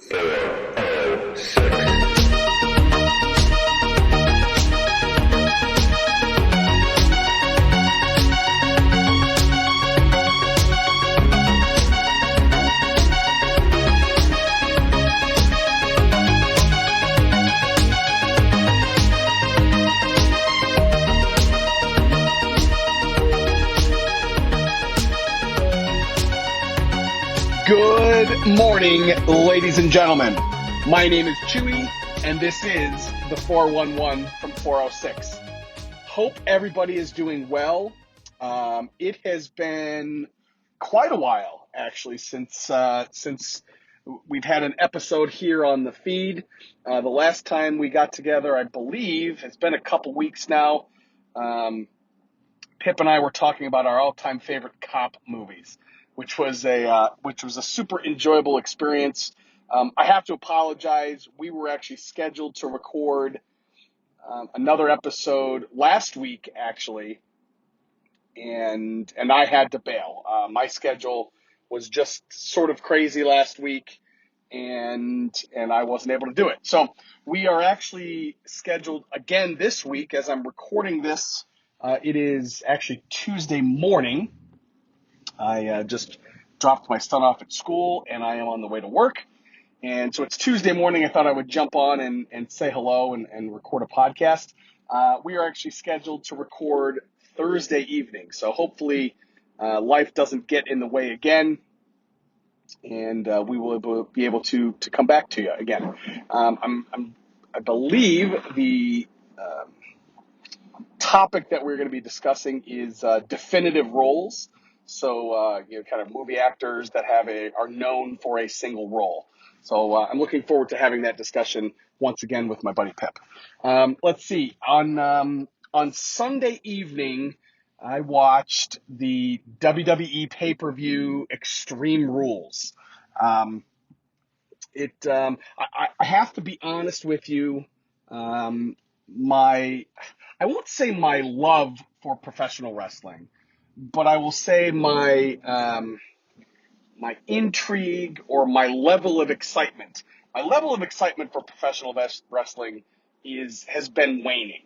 406. Good morning, ladies and gentlemen. My name is Chewie, and this is the 411 from 406. Hope everybody is doing well. It has been quite a while, actually, since we've had an episode here on the feed. The last time we got together, I believe, it's been a couple weeks now. Pip and I were talking about our all-time favorite cop movies, which was a super enjoyable experience. I have to apologize. We were actually scheduled to record another episode last week, actually, and I had to bail. My schedule was just sort of crazy last week, and I wasn't able to do it. So we are actually scheduled again this week. As I'm recording this, it is actually Tuesday morning. I just dropped my son off at school, and I am on the way to work. And so it's Tuesday morning. I thought I would jump on and say hello and record a podcast. We are actually scheduled to record Thursday evening. So hopefully life doesn't get in the way again, and we will be able to come back to you again. I believe the topic that we're going to be discussing is definitive roles. So, kind of movie actors that are known for a single role. So I'm looking forward to having that discussion once again with my buddy Pip. Let's see. On Sunday evening, I watched the WWE pay-per-view Extreme Rules. I have to be honest with you. I won't say my love for professional wrestling, but I will say my intrigue or my level of excitement. My level of excitement for professional wrestling has been waning,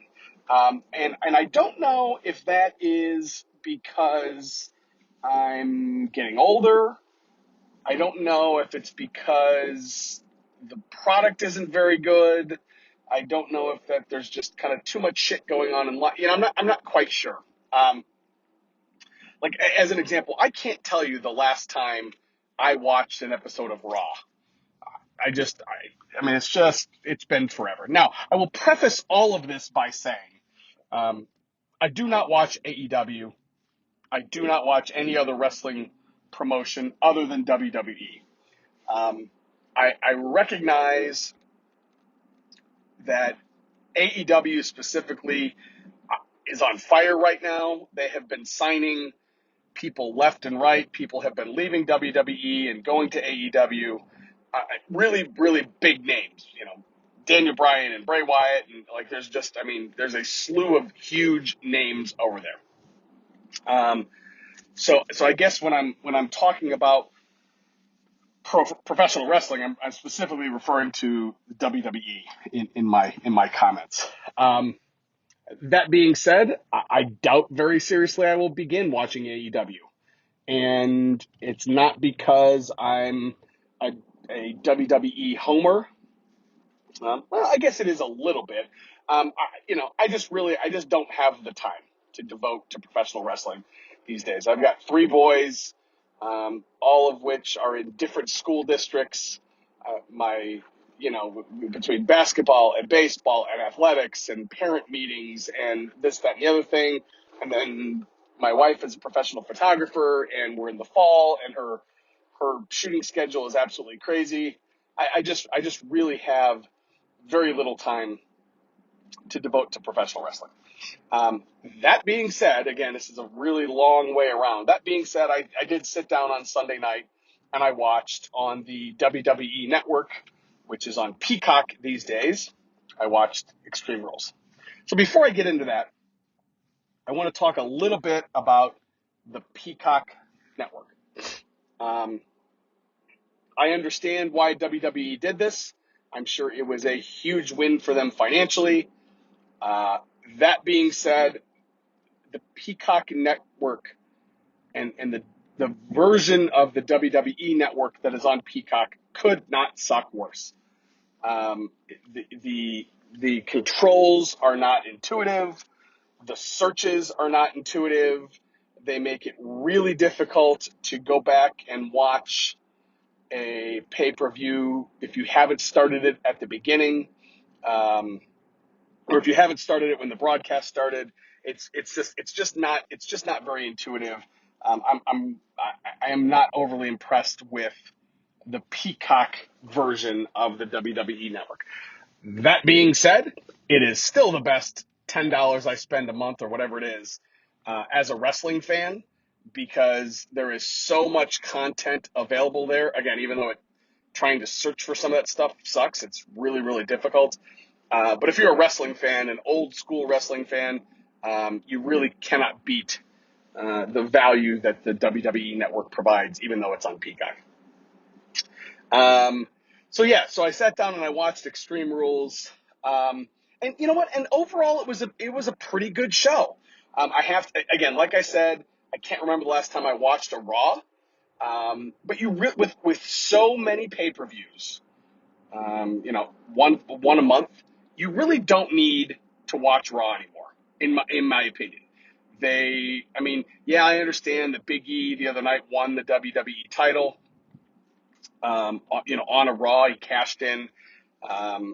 and I don't know if that is because I'm getting older. I don't know if it's because the product isn't very good. I don't know if that there's just kind of too much shit going on in life. I'm not quite sure. Like as an example, I can't tell you the last time I watched an episode of Raw. It's been forever. Now, I will preface all of this by saying, I do not watch AEW. I do not watch any other wrestling promotion other than WWE. I recognize that AEW specifically is on fire right now. They have been signing people left and right. People have been leaving WWE and going to AEW. Really, really big names. Daniel Bryan and Bray Wyatt, and there's a slew of huge names over there. So I guess when I'm talking about professional wrestling, I'm specifically referring to WWE in my comments. That being said, I doubt very seriously I will begin watching AEW, and it's not because I'm a WWE homer. Well, I guess it is a little bit. I just don't have the time to devote to professional wrestling these days. I've got 3 boys, all of which are in different school districts. Between basketball and baseball and athletics and parent meetings and this, that, and the other thing. And then my wife is a professional photographer, and we're in the fall, and her shooting schedule is absolutely crazy. I just really have very little time to devote to professional wrestling. That being said, again, this is a really long way around. That being said, I did sit down on Sunday night and I watched on the WWE Network, which is on Peacock these days. I watched Extreme Rules. So before I get into that, I want to talk a little bit about the Peacock Network. I understand why WWE did this. I'm sure it was a huge win for them financially. That being said, the Peacock network and the version of the WWE network that is on Peacock could not suck worse. Um, the controls are not intuitive. The searches are not intuitive. They make it really difficult to go back and watch a pay-per-view if you haven't started it at the beginning, or if you haven't started it when the broadcast started. It's just not very intuitive. I am not overly impressed with the Peacock version of the WWE network. That being said, it is still the best $10 I spend a month or whatever it is as a wrestling fan, because there is so much content available there. Again, even though trying to search for some of that stuff sucks, it's really, really difficult. But if you're a wrestling fan, an old school wrestling fan, you really cannot beat the value that the WWE network provides, even though it's on Peacock. So I sat down and I watched Extreme Rules. And you know what? And overall, it was a pretty good show. I have to, again, like I said, I can't remember the last time I watched a Raw. But with so many pay-per-views, one a month, you really don't need to watch Raw anymore, in my opinion. I understand that Big E the other night won the WWE title. On a Raw, he cashed in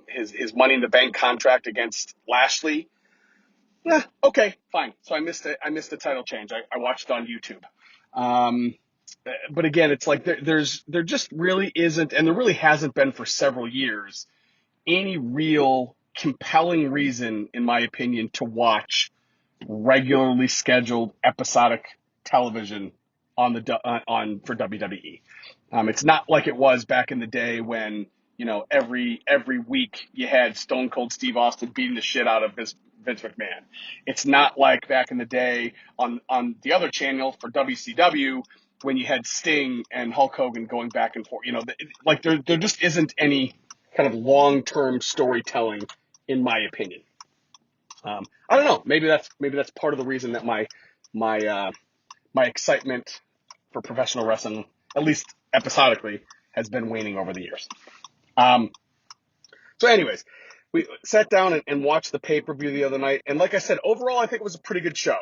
his Money in the Bank contract against Lashley. Okay, fine. So I missed it. I missed the title change. I watched it on YouTube. But again, it's like there just really isn't, and there really hasn't been for several years, any real compelling reason, in my opinion, to watch regularly scheduled episodic television for WWE. It's not like it was back in the day when every week you had Stone Cold Steve Austin beating the shit out of Vince McMahon. It's not like back in the day on the other channel for WCW when you had Sting and Hulk Hogan going back and forth. There just isn't any kind of long-term storytelling, in my opinion. I don't know. Maybe that's part of the reason that my excitement for professional wrestling, at least episodically, has been waning over the years. So anyways, we sat down and watched the pay-per-view the other night, and like I said, overall, I think it was a pretty good show.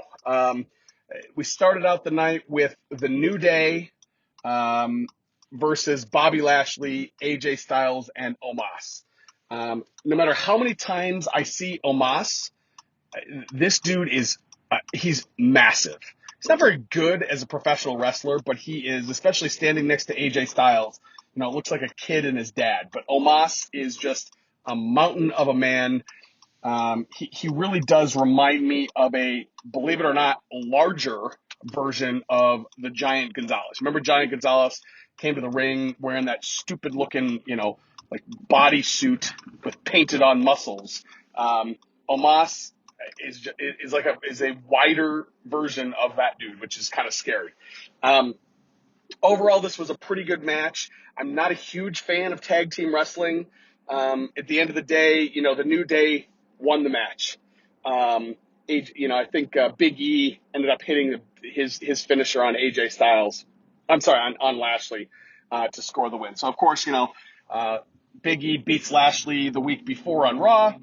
We started out the night with the New Day versus Bobby Lashley, AJ Styles, and Omos. No matter how many times I see Omos, this dude he's massive. He's not very good as a professional wrestler, but he is, especially standing next to AJ Styles. It looks like a kid and his dad. But Omos is just a mountain of a man. He really does remind me of believe it or not, larger version of the Giant Gonzalez. Remember Giant Gonzalez came to the ring wearing that stupid looking, like bodysuit with painted on muscles. Omos is a wider version of that dude, which is kind of scary. Overall, this was a pretty good match. I'm not a huge fan of tag team wrestling. At the end of the day, the New Day won the match. I think Big E ended up hitting his finisher on AJ Styles. I'm sorry, on Lashley to score the win. So of course, Big E beats Lashley the week before on Raw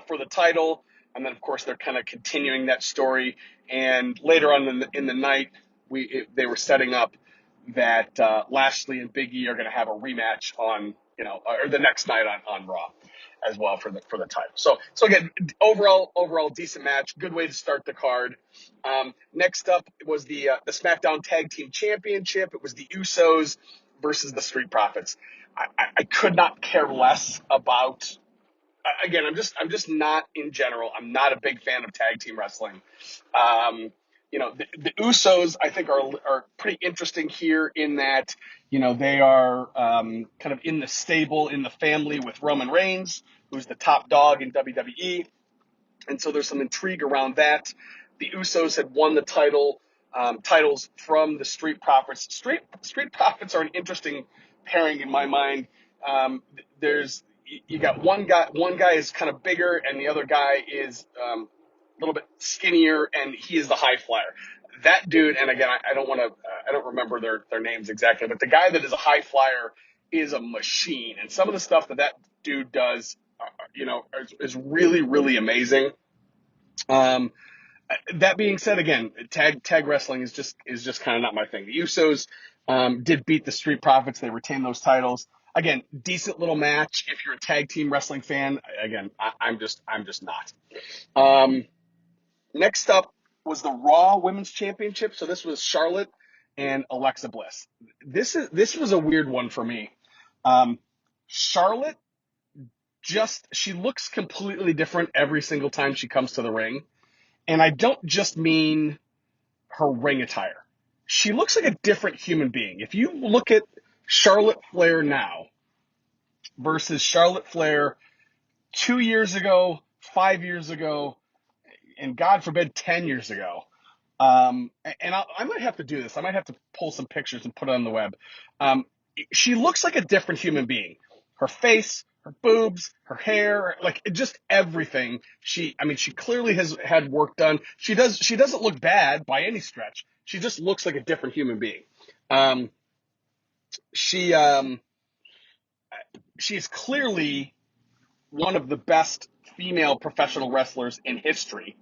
for the title, and then of course they're kind of continuing that story. And later on in the night, they were setting up that Lashley and Big E are going to have a rematch on or the next night on Raw as well for the title. So again, overall decent match, good way to start the card. Next up was the SmackDown Tag Team Championship. It was the Usos versus the Street Profits. I could not care less about. Again, I'm just not, in general, I'm not a big fan of tag team wrestling. The Usos, I think, are pretty interesting here in that, they are kind of in the stable, in the family with Roman Reigns, who's the top dog in WWE. And so there's some intrigue around that. The Usos had won the titles from the Street Profits. Street Profits are an interesting pairing in my mind. There's you got one guy is kind of bigger, and the other guy is a little bit skinnier, and he is the high flyer. That dude, and again, I don't want to, I don't remember their names exactly, but the guy that is a high flyer is a machine, and some of the stuff that dude does, is really, really amazing. Um, that being said, again, tag wrestling is just kind of not my thing. The Usos did beat the Street Profits; they retained those titles. Again, decent little match. If you're a tag team wrestling fan, again, I'm just not. Um, Next up was the Raw Women's Championship. So this was Charlotte and Alexa Bliss. This was a weird one for me. Charlotte she looks completely different every single time she comes to the ring. And I don't just mean her ring attire. She looks like a different human being. If you look at Charlotte Flair now versus Charlotte Flair 2 years ago, 5 years ago, and God forbid 10 years ago. And I might have to do this. I might have to pull some pictures and put it on the web. She looks like a different human being. Her face, her boobs, her hair, like just everything. She clearly has had work done. She doesn't look bad by any stretch. She just looks like a different human being. She is clearly one of the best female professional wrestlers in history.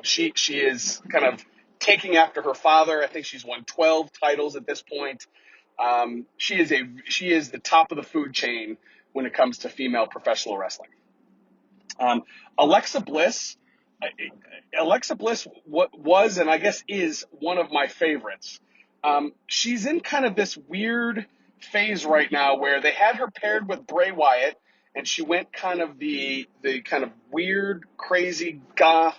She is kind of taking after her father. I think she's won 12 titles at this point. She is the top of the food chain when it comes to female professional wrestling. Alexa Bliss was, and I guess is, one of my favorites. She's in kind of this weird phase right now where they had her paired with Bray Wyatt, and she went kind of the kind of weird, crazy goth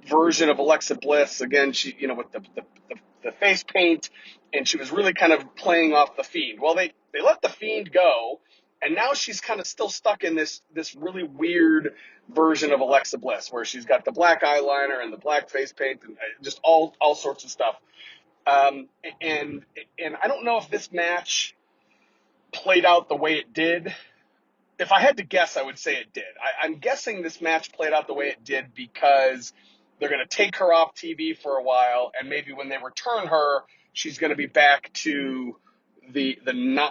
version of Alexa Bliss. Again, she, with the face paint, and she was really kind of playing off the Fiend. Well, they let the Fiend go, and now she's kind of still stuck in this really weird version of Alexa Bliss, where she's got the black eyeliner and the black face paint and just all sorts of stuff. And I don't know if this match played out the way it did. If I had to guess, I would say it did. I'm guessing this match played out the way it did because they're going to take her off TV for a while, and maybe when they return her, she's going to be back to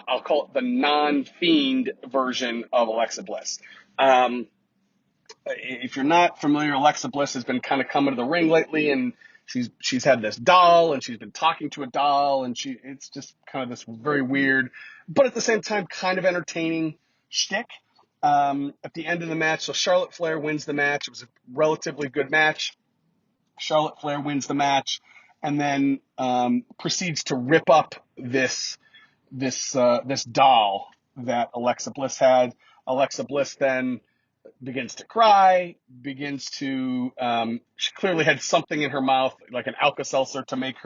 I'll call it the non-Fiend version of Alexa Bliss. If you're not familiar, Alexa Bliss has been kind of coming to the ring lately, and she's had this doll, and she's been talking to a doll, and it's just kind of this very weird, but at the same time kind of entertaining shtick. At the end of the match, so Charlotte Flair wins the match. It was a relatively good match. Charlotte Flair wins the match, and then proceeds to rip up this doll that Alexa Bliss had. Alexa Bliss then begins to cry, she clearly had something in her mouth, like an Alka-Seltzer, to make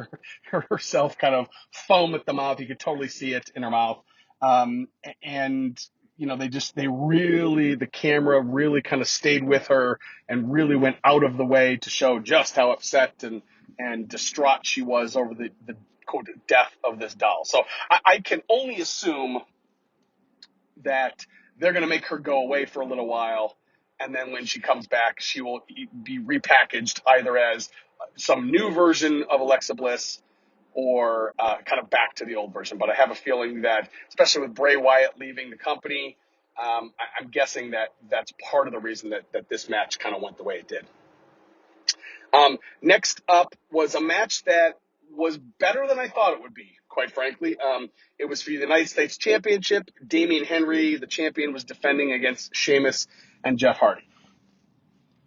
herself kind of foam at the mouth. You could totally see it in her mouth. And the camera really kind of stayed with her and really went out of the way to show just how upset and distraught she was over the quote death of this doll. So I can only assume that they're going to make her go away for a little while, and then when she comes back, she will be repackaged either as some new version of Alexa Bliss or kind of back to the old version. But I have a feeling that, especially with Bray Wyatt leaving the company, I'm guessing that that's part of the reason that this match kind of went the way it did. Next up was a match that was better than I thought it would be, quite frankly. It was for the United States Championship. Damian Henry, the champion, was defending against Sheamus and Jeff Hardy.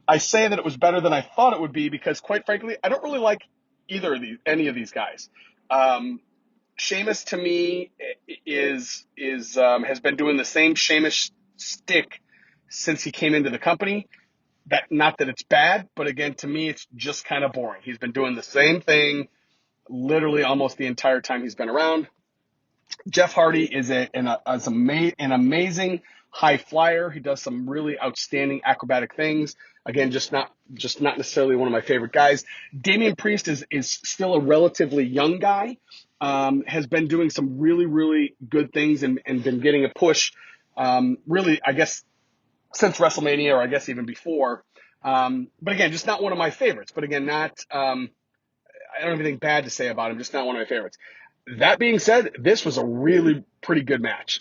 I say that it was better than I thought it would be because, quite frankly, I don't really like any of these guys. Sheamus, to me, has been doing the same Sheamus stick since he came into the company. Not that it's bad, but again, to me, it's just kind of boring. He's been doing the same thing literally almost the entire time he's been around. Jeff Hardy is an amazing high flyer. He does some really outstanding acrobatic things. Again, just not necessarily one of my favorite guys. Damian Priest is still a relatively young guy, has been doing some really, really good things and been getting a push, really, I guess, since WrestleMania, or I guess even before. But again, just not one of my favorites. But again, not I don't have anything bad to say about him, just not one of my favorites. That being said, this was a really pretty good match.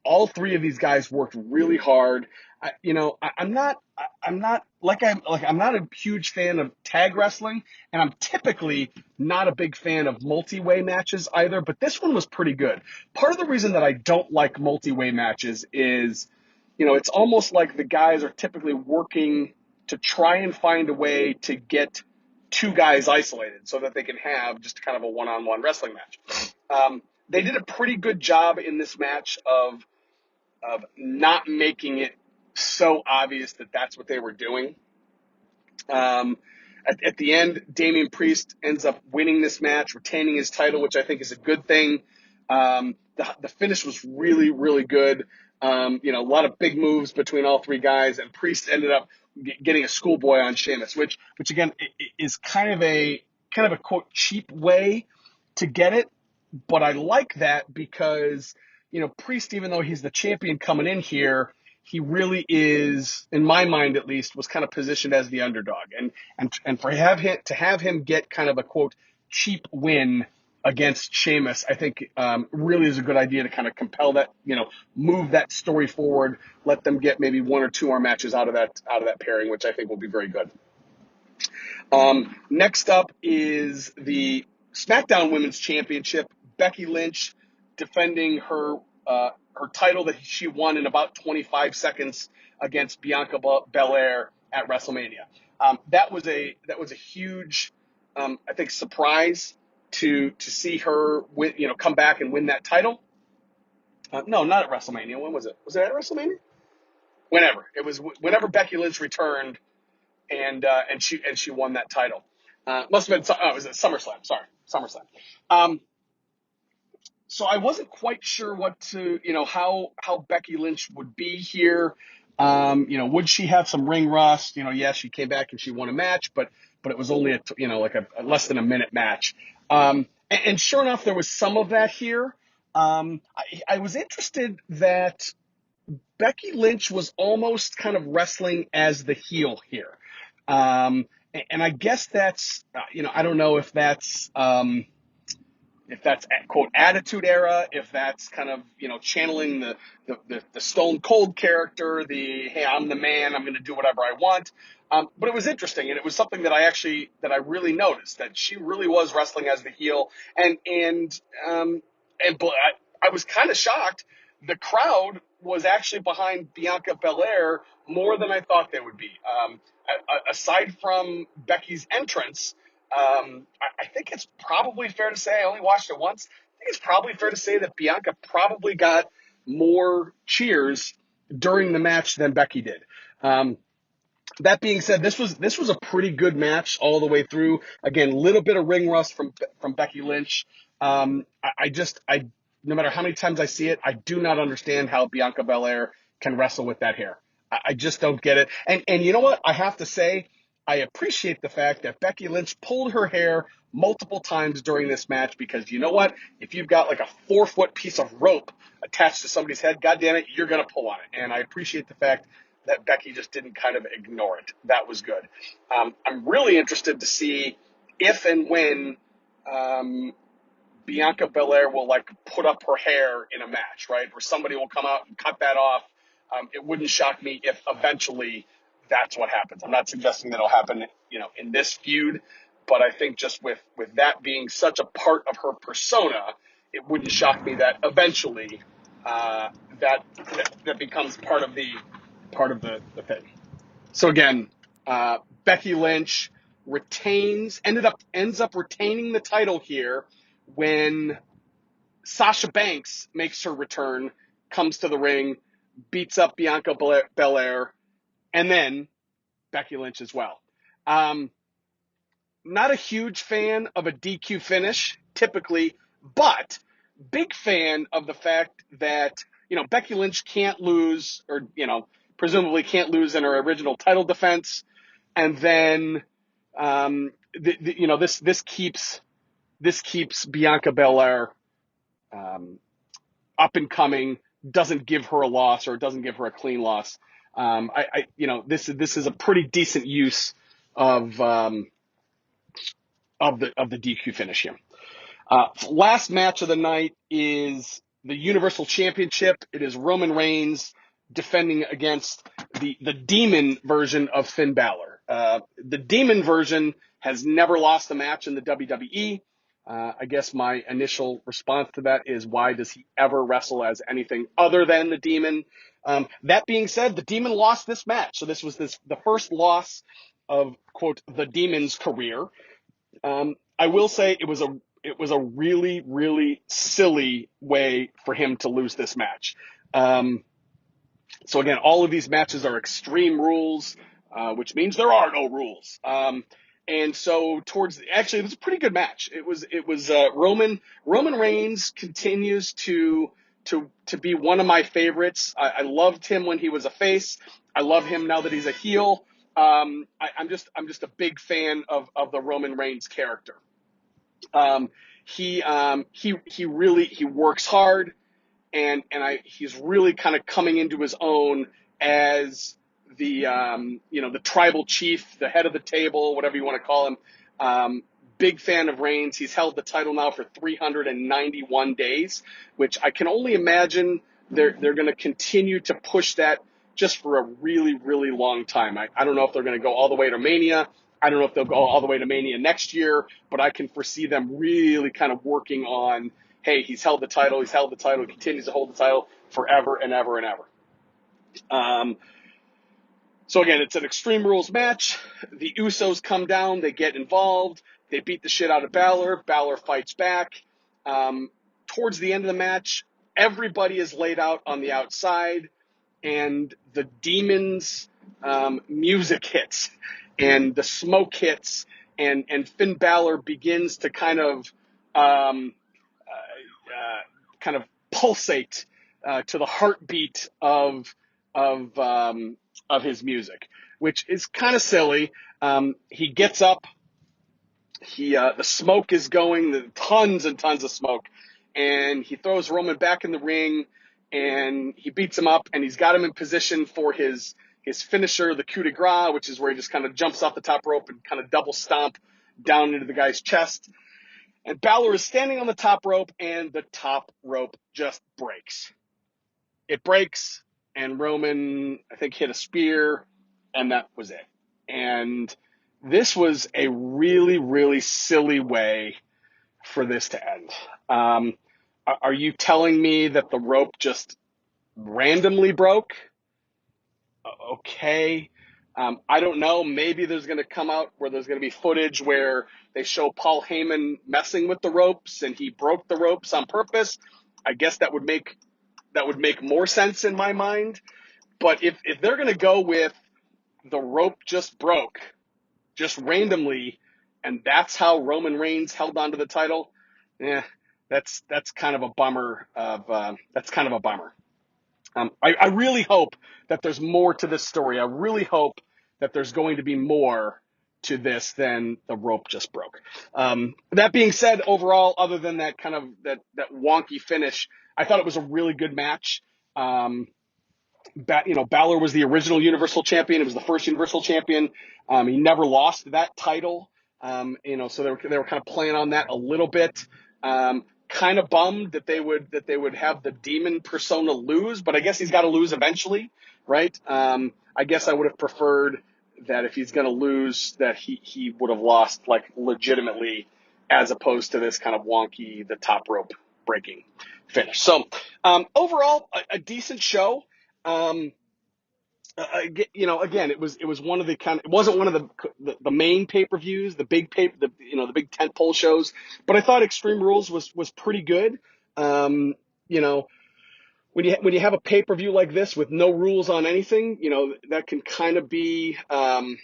All three of these guys worked really hard. I'm not a huge fan of tag wrestling, and I'm typically not a big fan of multi-way matches either. But this one was pretty good. Part of the reason that I don't like multi-way matches is, it's almost like the guys are typically working to try and find a way to get two guys isolated so that they can have just kind of a one-on-one wrestling match. They did a pretty good job in this match of not making it so obvious that that's what they were doing. At the end, Damian Priest ends up winning this match, retaining his title, which I think is a good thing. The finish was really, really good. A lot of big moves between all three guys, and Priest ended up getting a schoolboy on Sheamus, which again is kind of a quote cheap way to get it. But I like that because, Priest, even though he's the champion coming in here, he really is, in my mind at least, was kind of positioned as the underdog. And to have him get kind of a quote cheap win against Sheamus, I think really is a good idea to kind of compel that, move that story forward, let them get maybe one or two more matches out of that pairing, which I think will be very good. Next up is the SmackDown Women's Championship. Becky Lynch defending her title that she won in about 25 seconds against Bianca Belair at WrestleMania. That was a huge, I think, surprise to see her win, come back and win that title. No, not at WrestleMania. When was it? Was it at WrestleMania? Whenever it was, whenever Becky Lynch returned and she won that title. Must have been, it was at SummerSlam. Sorry, SummerSlam. So I wasn't quite sure what to, how Becky Lynch would be here. Would she have some ring rust? Yes, she came back and she won a match, but it was only a less than a minute match. And sure enough, there was some of that here. I was interested that Becky Lynch was almost kind of wrestling as the heel here. And I guess that's, I don't know if that's quote attitude era, if that's kind of, channeling the Stone Cold character, hey, I'm the man, I'm going to do whatever I want. But it was interesting, and it was something that I really noticed, that she really was wrestling as the heel, and I was kind of shocked. The crowd was actually behind Bianca Belair more than I thought they would be. Aside from Becky's entrance, I think it's probably fair to say, I only watched it once, I think it's probably fair to say that Bianca probably got more cheers during the match than Becky did. That being said, this was a pretty good match all the way through. Again, a little bit of ring rust from Becky Lynch. No matter how many times I see it, I do not understand how Bianca Belair can wrestle with that hair. I just don't get it. And you know what? I have to say, I appreciate the fact that Becky Lynch pulled her hair multiple times during this match, because you know what? If you've got like a 4-foot piece of rope attached to somebody's head, God damn it, you're going to pull on it. And I appreciate the fact that Becky just didn't kind of ignore it. That was good. I'm really interested to see if and when Bianca Belair will put up her hair in a match, right? Where somebody will come out and cut that off. It wouldn't shock me if eventually that's what happens. I'm not suggesting that it'll happen, in this feud, but I think just with that being such a part of her persona, it wouldn't shock me that eventually that becomes part of the thing. So again, Becky Lynch ends up retaining the title here when Sasha Banks makes her return, comes to the ring, beats up Bianca Belair, and then Becky Lynch as well. Not a huge fan of a DQ finish, typically, but big fan of the fact that, Becky Lynch can't lose, or, presumably can't lose in her original title defense. And then, this keeps this keeps Bianca Belair up and coming, doesn't give her a loss or doesn't give her a clean loss. This is a pretty decent use of the DQ finish here. Last match of the night is the Universal Championship. It is Roman Reigns defending against the Demon version of Finn Balor. The Demon version has never lost a match in the WWE. I guess my initial response to that is, why does he ever wrestle as anything other than the Demon? That being said, the Demon lost this match. So this was the first loss of, quote, the Demon's career. I will say it was a really, really silly way for him to lose this match. So again, all of these matches are Extreme Rules, which means there are no rules. And so actually, it was a pretty good match. It was Roman Reigns continues to be one of my favorites. I loved him when he was a face. I love him now that he's a heel. I'm just a big fan of the Roman Reigns character. He works hard, and he's really kind of coming into his own as the tribal chief, the head of the table, whatever you want to call him. Big fan of Reigns. He's held the title now for 391 days, which I can only imagine they're going to continue to push that just for a really, really long time. I don't know if they're going to go all the way to Mania. I don't know if they'll go all the way to Mania next year, but I can foresee them really kind of working on, hey, he's held the title, he continues to hold the title forever and ever and ever. So again, it's an Extreme Rules match. The Usos come down, they get involved, they beat the shit out of Balor. Balor fights back. Towards the end of the match, everybody is laid out on the outside, and the Demon's music hits, and the smoke hits, and Finn Balor begins to kind of pulsate to the heartbeat of his music, which is kind of silly. He gets up. The smoke is going, tons and tons of smoke, and he throws Roman back in the ring, and he beats him up, and he's got him in position for his finisher, the coup de grace, which is where he just kind of jumps off the top rope and kind of double stomp down into the guy's chest. And Balor is standing on the top rope, and the top rope just breaks. It breaks, and Roman, I think, hit a spear, and that was it. And this was a really, really silly way for this to end. Are you telling me that the rope just randomly broke? Okay. I don't know. Maybe there's going to come out where there's going to be footage where they show Paul Heyman messing with the ropes and he broke the ropes on purpose. I guess that would make more sense in my mind. But if they're going to go with the rope just broke, just randomly, and that's how Roman Reigns held onto the title, that's kind of a bummer. I really hope that there's more to this story. I really hope that there's going to be more to this than the rope just broke. That being said, overall, other than that kind of that wonky finish, I thought it was a really good match. Balor was the original Universal Champion. It was the first Universal Champion. He never lost that title. So they were kind of playing on that a little bit. Kind of bummed that they would have the Demon persona lose, but I guess he's got to lose eventually, right? I guess I would have preferred that if he's going to lose, that he would have lost like legitimately, as opposed to this kind of wonky, the top rope breaking finish. So overall, a decent show. Again, it was one of the it wasn't one of the main pay-per-views, the big the big tentpole shows, but I thought Extreme Rules was pretty good. When you have a pay-per-view like this with no rules on anything, that can kind of be that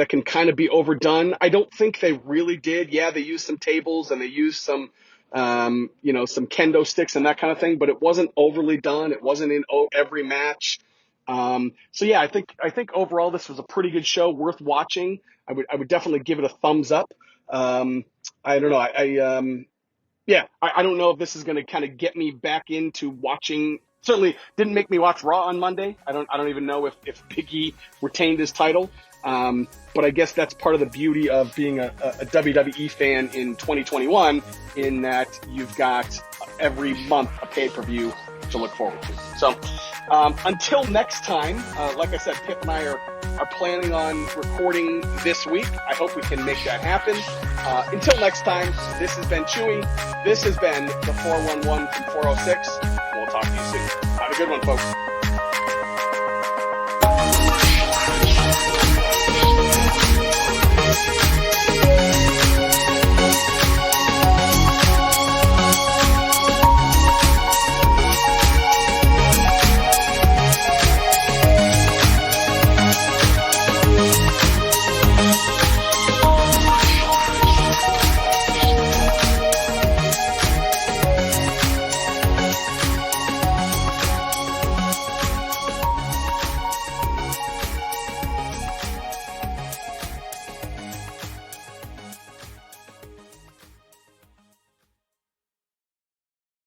can kind of be overdone. I don't think they really did. Yeah, they used some tables and they used some some kendo sticks and that kind of thing, but it wasn't overly done. It wasn't in every match. So yeah, I think overall this was a pretty good show, worth watching. I would definitely give it a thumbs up. I don't know. I don't know if this is going to kind of get me back into watching. Certainly didn't make me watch Raw on Monday. I don't even know if Big E retained his title. But I guess that's part of the beauty of being a WWE fan in 2021, in that you've got every month a pay-per-view to look forward to. So until next time, like I said, Pip and I are planning on recording this week. I hope we can make that happen. Until next time, this has been Chewie. This has been the 411 from 406. We'll talk to you soon. Have a good one, folks.